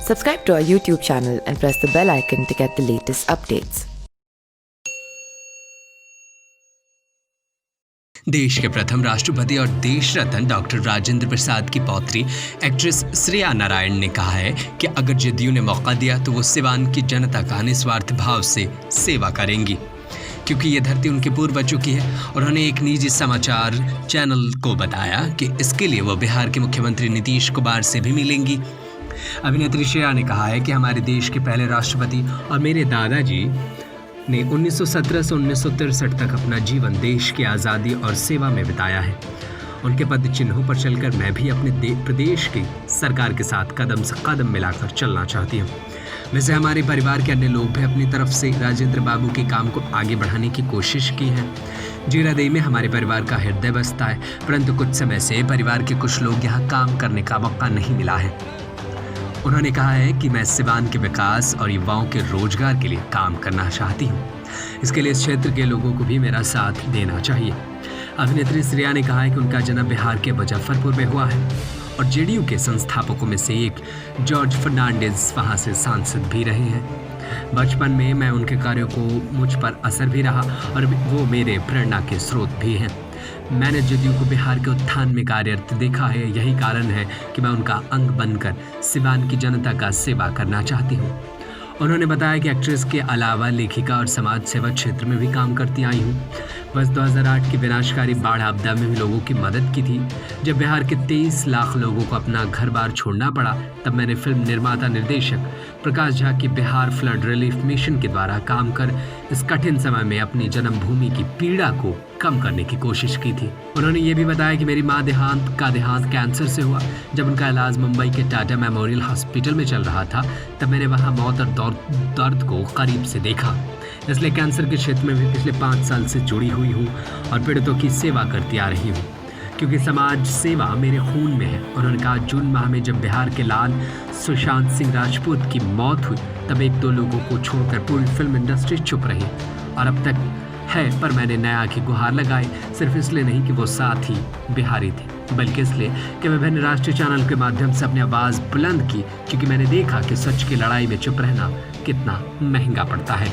Subscribe to our YouTube channel and press the bell icon to get the latest updates. देश के प्रथम राष्ट्रपति और देश रत्न डॉक्टर राजेंद्र प्रसाद की पौत्री एक्ट्रेस श्रेया नारायण ने कहा है कि अगर जदयू ने मौका दिया तो वो सिवान की जनता का निस्वार्थ भाव से सेवा करेंगी, क्योंकि ये धरती उनके पूर्वजों की है। और उन्होंने एक निजी समाचार चैनल को बताया कि इसके लिए वो बिहार के मुख्यमंत्री नीतीश कुमार से भी मिलेंगी। अभिनेत्री श्रेया ने कहा है कि हमारे देश के पहले राष्ट्रपति और मेरे दादाजी ने 1917 से 1963 तक अपना जीवन देश की आज़ादी और सेवा में बिताया है। उनके पद चिन्हों पर चलकर मैं भी अपने प्रदेश की सरकार के साथ कदम से कदम मिलाकर चलना चाहती हूँ। वैसे हमारे परिवार के अन्य लोग भी अपनी तरफ से राजेंद्र बाबू के काम को आगे बढ़ाने की कोशिश की है। जीरादेई में हमारे परिवार का हृदय बसता है, परंतु कुछ समय से परिवार के कुछ लोग यहाँ काम करने का मौका नहीं मिला है। उन्होंने कहा है कि मैं सिवान के विकास और युवाओं के रोजगार के लिए काम करना चाहती हूँ। इसके लिए इस क्षेत्र के लोगों को भी मेरा साथ देना चाहिए। अभिनेत्री श्रेया ने कहा है कि उनका जन्म बिहार के मुजफ्फरपुर में हुआ है और जेडीयू के संस्थापकों में से एक जॉर्ज फर्नांडिस वहाँ से सांसद भी रहे हैं। बचपन में मैं उनके कार्यों को मुझ पर असर भी रहा और वो मेरे प्रेरणा के स्रोत भी हैं। मैंने जदयू को बिहार के उत्थान में कार्यरत देखा है। यही कारण है कि मैं उनका अंग बनकर सिवान की जनता का सेवा करना चाहती हूँ। उन्होंने बताया कि एक्ट्रेस के अलावा लेखिका और समाज सेवा क्षेत्र में भी काम करती आई हूँ। वर्ष 2008 की विनाशकारी बाढ़ आपदा में भी लोगों की मदद की थी। जब बिहार के 23 लाख लोगों को अपना घर बार छोड़ना पड़ा, तब मैंने फिल्म निर्माता निर्देशक प्रकाश झा की बिहार फ्लड रिलीफ मिशन के द्वारा काम कर इस कठिन समय में अपनी जन्मभूमि की पीड़ा को कम करने की कोशिश की थी। उन्होंने ये भी बताया कि मेरी माँ का देहांत कैंसर से हुआ। जब उनका इलाज मुंबई के टाटा मेमोरियल हॉस्पिटल में चल रहा था, तब मैंने वहाँ मौत और दर्द को करीब से देखा। इसलिए कैंसर के क्षेत्र में भी पिछले 5 साल से जुड़ी हुई हूँ और पीड़ितों की सेवा करती आ रही हूँ, क्योंकि समाज सेवा मेरे खून में है। उन्होंने कहा, जून माह में जब बिहार के लाल सुशांत सिंह राजपूत की मौत हुई, तब 1-2 लोगों को छोड़कर पूरी फिल्म इंडस्ट्री चुप रही और अब तक है। पर मैंने नया की गुहार लगाई, सिर्फ इसलिए नहीं कि वो साथ ही बिहारी थे, बल्कि इसलिए कि विभिन्न राष्ट्रीय चैनल के माध्यम से अपनी आवाज़ बुलंद की, क्योंकि मैंने देखा कि सच की लड़ाई में चुप रहना कितना महंगा पड़ता है।